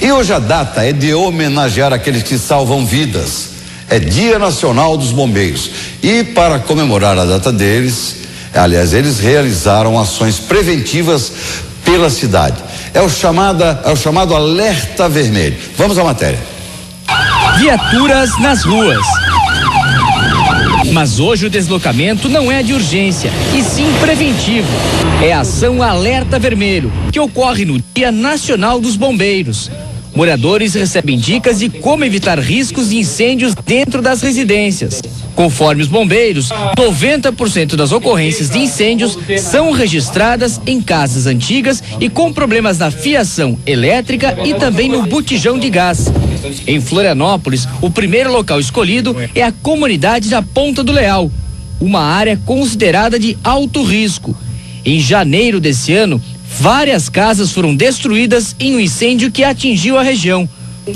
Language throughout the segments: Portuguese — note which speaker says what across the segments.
Speaker 1: E hoje a data é de homenagear aqueles que salvam vidas. É Dia Nacional dos Bombeiros. E para comemorar a data deles, eles realizaram ações preventivas pela cidade. É o chamado Alerta Vermelho. Vamos à matéria.
Speaker 2: Viaturas nas ruas. Mas hoje o deslocamento não é de urgência, e sim preventivo. É a ação Alerta Vermelho, que ocorre no Dia Nacional dos Bombeiros. Moradores recebem dicas de como evitar riscos de incêndios dentro das residências. Conforme os bombeiros, 90% das ocorrências de incêndios são registradas em casas antigas e com problemas na fiação elétrica e também no botijão de gás. Em Florianópolis, o primeiro local escolhido é a comunidade da Ponta do Leal, uma área considerada de alto risco. Em janeiro desse ano, várias casas foram destruídas em um incêndio que atingiu a região.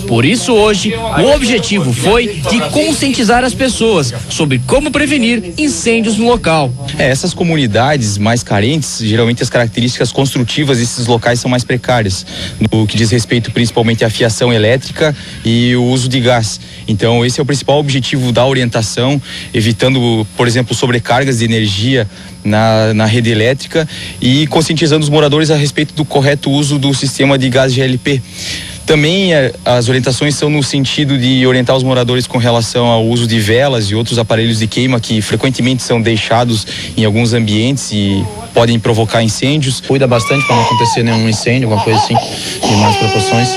Speaker 2: Por isso, hoje, o objetivo foi de conscientizar as pessoas sobre como prevenir incêndios no local.
Speaker 3: Essas comunidades mais carentes, geralmente as características construtivas desses locais são mais precárias, no que diz respeito principalmente à fiação elétrica e o uso de gás. Então, esse é o principal objetivo da orientação, evitando, por exemplo, sobrecargas de energia na rede elétrica e conscientizando os moradores a respeito do correto uso do sistema de gás GLP. Também as orientações são no sentido de orientar os moradores com relação ao uso de velas e outros aparelhos de queima que frequentemente são deixados em alguns ambientes e podem provocar incêndios.
Speaker 4: Cuida bastante para não acontecer nenhum incêndio, alguma coisa assim, de mais proporções.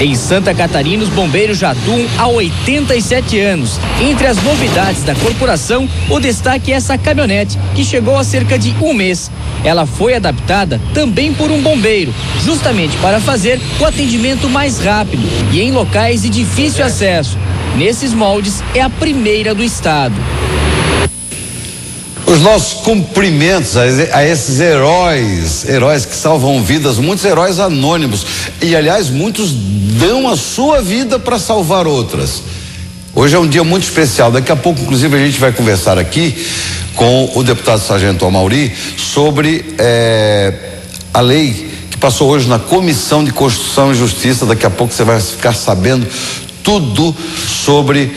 Speaker 2: Em Santa Catarina, os bombeiros já atuam há 87 anos. Entre as novidades da corporação, o destaque é essa caminhonete, que chegou há cerca de um mês. Ela foi adaptada também por um bombeiro, justamente para fazer o atendimento mais rápido e em locais de difícil acesso. Nesses moldes, é a primeira do estado.
Speaker 1: Os nossos cumprimentos a esses heróis que salvam vidas, muitos heróis anônimos. E, aliás, muitos dão a sua vida para salvar outras. Hoje é um dia muito especial. Daqui a pouco, inclusive, a gente vai conversar aqui com o deputado Sargento Amauri sobre a lei que passou hoje na Comissão de Constituição e Justiça. Daqui a pouco você vai ficar sabendo tudo sobre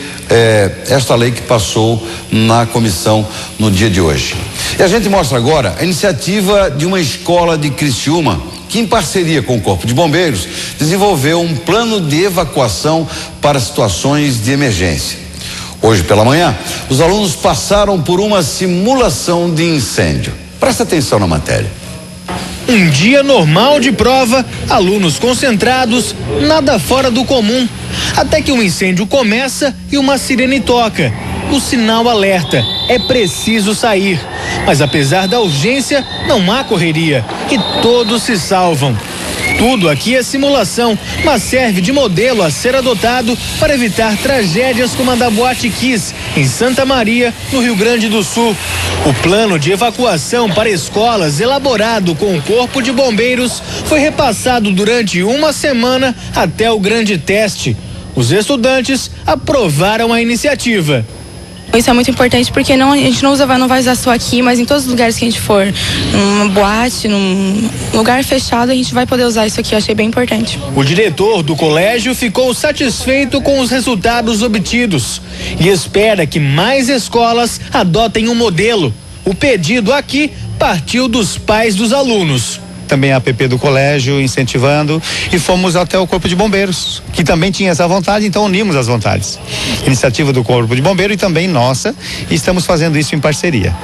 Speaker 1: esta lei que passou na comissão no dia de hoje. E a gente mostra agora a iniciativa de uma escola de Criciúma que, em parceria com o Corpo de Bombeiros, desenvolveu um plano de evacuação para situações de emergência. Hoje pela manhã, os alunos passaram por uma simulação de incêndio. Presta atenção na matéria.
Speaker 5: Um dia normal de prova, alunos concentrados, nada fora do comum. Até que um incêndio começa e uma sirene toca. O sinal alerta, é preciso sair. Mas apesar da urgência, não há correria e todos se salvam. Tudo aqui é simulação, mas serve de modelo a ser adotado para evitar tragédias como a da Boate Kiss, em Santa Maria, no Rio Grande do Sul. O plano de evacuação para escolas elaborado com o Corpo de Bombeiros foi repassado durante uma semana até o grande teste. Os estudantes aprovaram a iniciativa.
Speaker 6: Isso é muito importante porque a gente não vai usar só aqui, mas em todos os lugares que a gente for, numa boate, num lugar fechado, a gente vai poder usar isso aqui. Eu achei bem importante.
Speaker 5: O diretor do colégio ficou satisfeito com os resultados obtidos e espera que mais escolas adotem um modelo. O pedido aqui partiu dos pais dos alunos.
Speaker 7: Também a APP do colégio incentivando e fomos até o Corpo de Bombeiros, que também tinha essa vontade, então unimos as vontades. Iniciativa do Corpo de Bombeiro e também nossa, e estamos fazendo isso em parceria.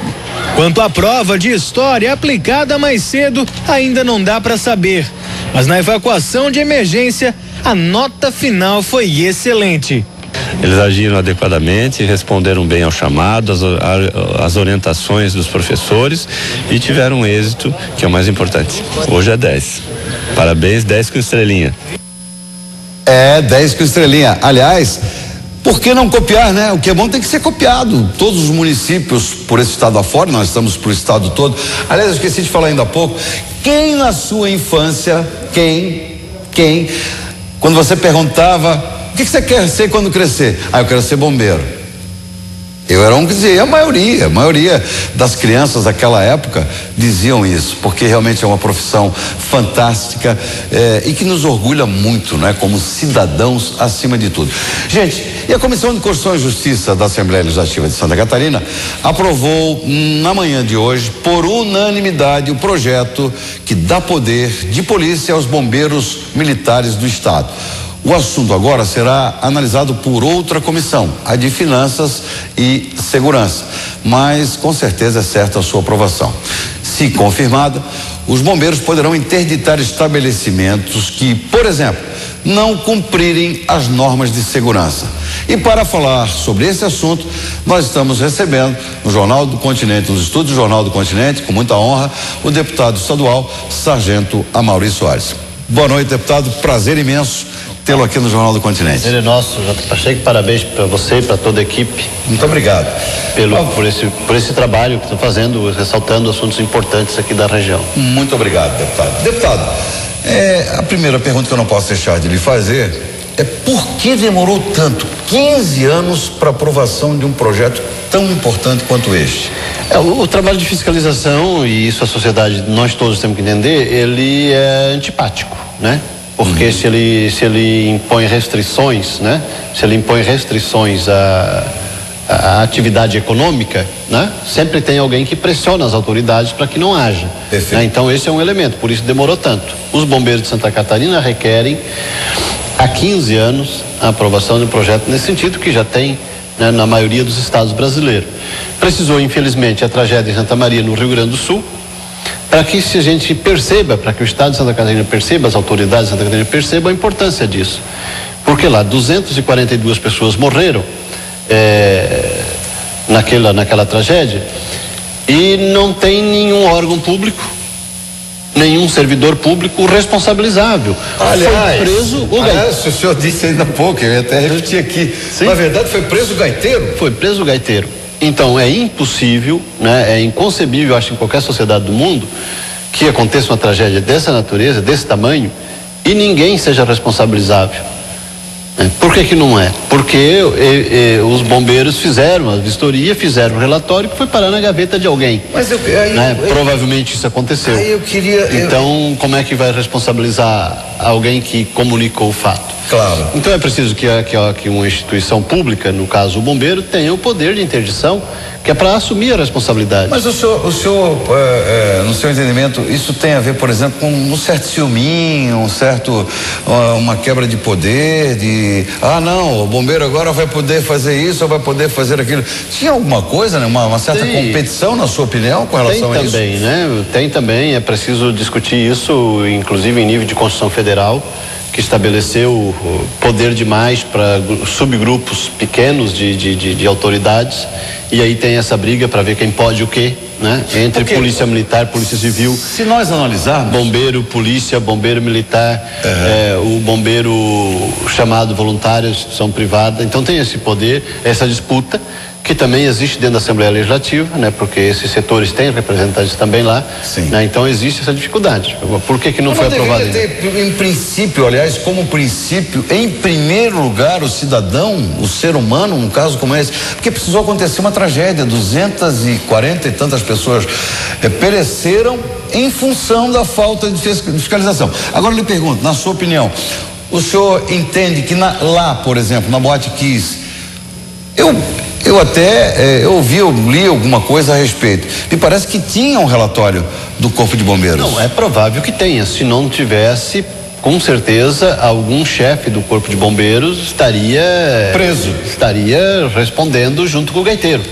Speaker 5: Quanto à prova de história aplicada mais cedo, ainda não dá para saber. Mas na evacuação de emergência, a nota final foi excelente.
Speaker 8: Eles agiram adequadamente, responderam bem ao chamado, às orientações dos professores e tiveram êxito, que é o mais importante. Hoje é 10. Parabéns, 10 com estrelinha.
Speaker 1: 10 com estrelinha. Aliás, por que não copiar, né? O que é bom tem que ser copiado. Todos os municípios por esse estado afora, nós estamos pro estado todo. Aliás, eu esqueci de falar ainda há pouco. Quem na sua infância, quando você perguntava: o que você quer ser quando crescer? Eu quero ser bombeiro. Eu era um que dizia, a maioria das crianças daquela época diziam isso, porque realmente é uma profissão fantástica e que nos orgulha muito, né? Como cidadãos acima de tudo. Gente, e a Comissão de Constituição e Justiça da Assembleia Legislativa de Santa Catarina aprovou na manhã de hoje, por unanimidade, o projeto que dá poder de polícia aos bombeiros militares do estado. O assunto agora será analisado por outra comissão, a de Finanças e Segurança, mas com certeza é certa a sua aprovação. Se confirmada, os bombeiros poderão interditar estabelecimentos que, por exemplo, não cumprirem as normas de segurança. E para falar sobre esse assunto, nós estamos recebendo no Jornal do Continente, nos estúdios do Jornal do Continente, com muita honra, o deputado estadual, Sargento Amaury Soares. Boa noite, deputado, prazer imenso tê-lo aqui no Jornal do Continente.
Speaker 9: Ele é nosso, J. Pacheco, parabéns para você e para toda a equipe.
Speaker 1: Muito obrigado.
Speaker 9: Por esse trabalho que estão fazendo, ressaltando assuntos importantes aqui da região.
Speaker 1: Muito obrigado, deputado. Deputado, a primeira pergunta que eu não posso deixar de lhe fazer é por que demorou tanto, 15 anos, para aprovação de um projeto tão importante quanto este?
Speaker 9: O trabalho de fiscalização, e isso a sociedade, nós todos temos que entender, ele é antipático, né? Porque se ele impõe restrições, né? Se ele impõe restrições à atividade econômica, né? Sempre tem alguém que pressiona as autoridades para que não haja. Né? Então esse é um elemento, por isso demorou tanto. Os bombeiros de Santa Catarina requerem há 15 anos a aprovação de um projeto nesse sentido, que já tem, né, na maioria dos estados brasileiros. Precisou, infelizmente, a tragédia em Santa Maria, no Rio Grande do Sul, para que a gente perceba, para que o estado de Santa Catarina perceba, as autoridades de Santa Catarina percebam a importância disso. Porque lá 242 pessoas morreram naquela tragédia e não tem nenhum órgão público, nenhum servidor público responsabilizável.
Speaker 1: Aliás,
Speaker 9: foi preso o gaiteiro.
Speaker 1: O senhor disse ainda há pouco, eu ia até repetir aqui. Sim. Na verdade, foi preso o gaiteiro?
Speaker 9: Foi preso o gaiteiro. Então é impossível, né, é inconcebível, acho, em qualquer sociedade do mundo, que aconteça uma tragédia dessa natureza, desse tamanho, e ninguém seja responsabilizável. Por que não é? Porque os bombeiros fizeram a vistoria, fizeram o relatório que foi parar na gaveta de alguém.
Speaker 1: Mas
Speaker 9: provavelmente isso aconteceu. Então, como é que vai responsabilizar alguém que comunicou o fato?
Speaker 1: Claro.
Speaker 9: Então é preciso que uma instituição pública, no caso o bombeiro, tenha o poder de interdição, que é para assumir a responsabilidade.
Speaker 1: Mas o senhor, no seu entendimento, isso tem a ver, por exemplo, com um certo ciúminho, uma quebra de poder, não, o bombeiro agora vai poder fazer isso ou vai poder fazer aquilo. Tinha alguma coisa, né? Uma certa competição, na sua opinião, com relação a isso?
Speaker 9: Tem também, né? Tem também, é preciso discutir isso, inclusive em nível de Constituição Federal, que estabeleceu o poder demais para subgrupos pequenos de autoridades, e aí tem essa briga para ver quem pode o quê, né? Entre polícia militar, polícia civil.
Speaker 1: Se nós analisarmos,
Speaker 9: bombeiro, polícia, bombeiro militar, o bombeiro chamado voluntário, instituição privada, então tem esse poder, essa disputa, que também existe dentro da Assembleia Legislativa, né? Porque esses setores têm representantes também lá.
Speaker 1: Sim.
Speaker 9: Né? Então existe essa dificuldade. Por que não foi aprovado ainda?
Speaker 1: Em princípio, aliás, como princípio, em primeiro lugar, o cidadão, o ser humano, um caso como esse, porque precisou acontecer uma tragédia, 240 e tantas pessoas pereceram em função da falta de fiscalização. Agora eu lhe pergunto, na sua opinião, o senhor entende que lá, por exemplo, na Boate Kiss, eu li alguma coisa a respeito. Me parece que tinha um relatório do Corpo de Bombeiros.
Speaker 9: Não, é provável que tenha. Se não tivesse, com certeza, algum chefe do Corpo de Bombeiros estaria
Speaker 1: preso.
Speaker 9: Estaria respondendo junto com o gaiteiro,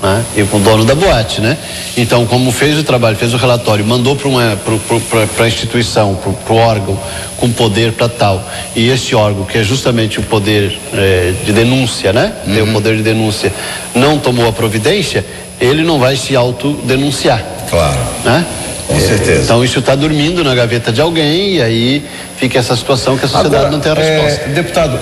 Speaker 9: né? E com o dono da boate, né? Então, como fez o trabalho, fez o relatório, mandou para a instituição, para o órgão com poder para tal, e esse órgão, que é justamente o poder de denúncia, né? Tem o poder de denúncia, não tomou a providência, ele não vai se autodenunciar.
Speaker 1: Claro.
Speaker 9: Né?
Speaker 1: Com certeza.
Speaker 9: Então isso está dormindo na gaveta de alguém e aí fica essa situação que a sociedade
Speaker 1: Agora,
Speaker 9: não tem a resposta.
Speaker 1: Deputado,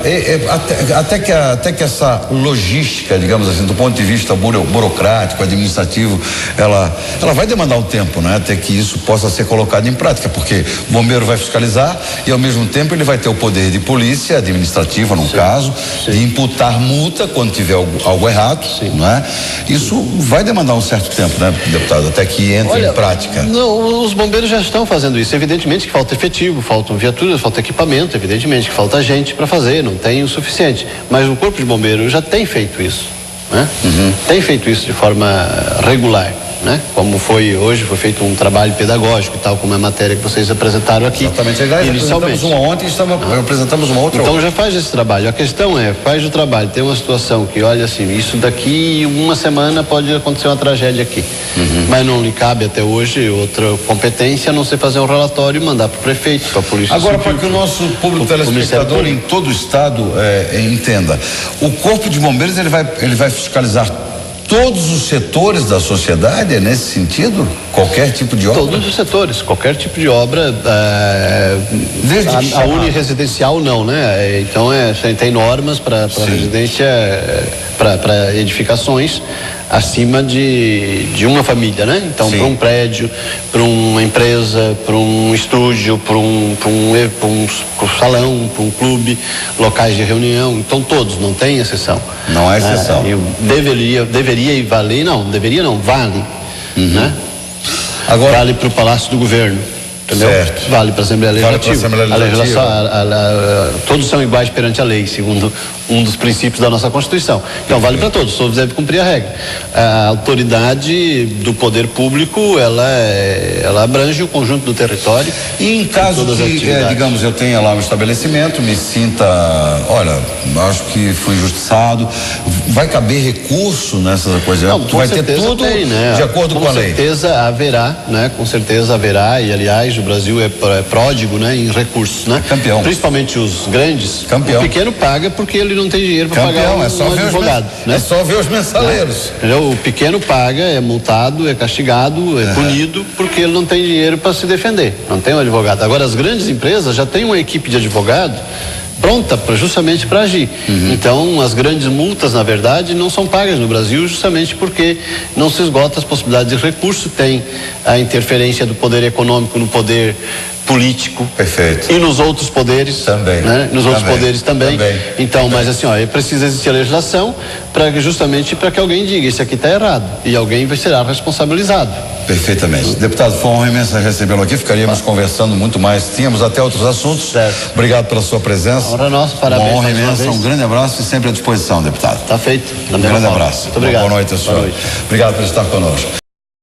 Speaker 1: até que essa logística, digamos assim, do ponto de vista burocrático, administrativo, ela vai demandar um tempo, né? Até que isso possa ser colocado em prática, porque o bombeiro vai fiscalizar e ao mesmo tempo ele vai ter o poder de polícia administrativa, no caso, de imputar multa quando tiver algo errado, não é? Isso vai demandar um certo tempo, né, deputado, até que entre em prática.
Speaker 9: Não, os bombeiros já estão fazendo isso. Evidentemente que falta efetivo, faltam viaturas, falta equipamento, evidentemente que falta gente para fazer, não tem o suficiente. Mas o Corpo de Bombeiro já tem feito isso, né? Tem feito isso de forma regular, né? Como foi hoje, foi feito um trabalho pedagógico, tal como a matéria que vocês apresentaram aqui.
Speaker 1: Exatamente. Apresentamos uma ontem e apresentamos uma outra.
Speaker 9: Então já faz esse trabalho. A questão é, faz o trabalho. Tem uma situação que, olha assim, isso daqui uma semana pode acontecer uma tragédia aqui. Mas não lhe cabe até hoje outra competência a não ser fazer um relatório e mandar para o prefeito, para a polícia.
Speaker 1: Agora, para que o nosso público telespectador em todo o estado entenda, o Corpo de Bombeiros ele vai fiscalizar todos os setores da sociedade, é nesse sentido? Qualquer tipo de obra?
Speaker 9: Todos os setores, qualquer tipo de obra. A uniresidencial não, né? Então tem normas para residência, para edificações acima de uma família, né? Então, para um prédio, para uma empresa, para um estúdio, para um salão, para um clube, locais de reunião, então todos, não tem exceção.
Speaker 1: Não há exceção.
Speaker 9: Deveria valer, não, deveria não, vale, né?
Speaker 1: Agora,
Speaker 9: vale para o Palácio do Governo, entendeu?
Speaker 1: Certo.
Speaker 9: Vale para a Assembleia Legislativa. Todos são iguais perante a lei, segundo um dos princípios da nossa Constituição. Então vale para todos, todos devem cumprir a regra. A autoridade do poder público, ela abrange o conjunto do território.
Speaker 1: E em caso que, digamos, eu tenha lá um estabelecimento, me sinta, olha, acho que fui injustiçado, vai caber recurso nessa coisa?
Speaker 9: Não,
Speaker 1: vai ter tudo
Speaker 9: né?
Speaker 1: de acordo com a lei?
Speaker 9: Com certeza haverá, né? Com certeza haverá, e aliás o Brasil é pródigo, né? Em recursos, né?
Speaker 1: Campeão.
Speaker 9: Principalmente os grandes.
Speaker 1: Campeão.
Speaker 9: O pequeno paga porque ele não tem dinheiro para pagar um advogado, né?
Speaker 1: É só ver os mensaleiros.
Speaker 9: O pequeno paga, é multado, é castigado, é punido porque ele não tem dinheiro para se defender, não tem um advogado. Agora as grandes empresas já têm uma equipe de advogado pronta justamente para agir. Então as grandes multas, na verdade, não são pagas no Brasil justamente porque não se esgota as possibilidades de recurso, tem a interferência do poder econômico no poder político.
Speaker 1: Perfeito.
Speaker 9: E nos outros poderes
Speaker 1: também,
Speaker 9: né? Nos outros poderes também. Então, mas assim, precisa existir a legislação justamente para que alguém diga, isso aqui está errado, e alguém será responsabilizado.
Speaker 1: Perfeitamente. Deputado, foi uma honra imensa recebê-lo aqui, ficaríamos conversando muito mais, tínhamos até outros assuntos.
Speaker 9: Certo.
Speaker 1: Obrigado pela sua presença.
Speaker 9: Honra nossa, parabéns.
Speaker 1: Uma honra imensa, um grande abraço e sempre à disposição, deputado.
Speaker 9: Tá feito.
Speaker 1: Um grande abraço.
Speaker 9: Muito obrigado.
Speaker 1: Boa noite, senhor.
Speaker 9: Boa noite.
Speaker 1: Obrigado por estar conosco.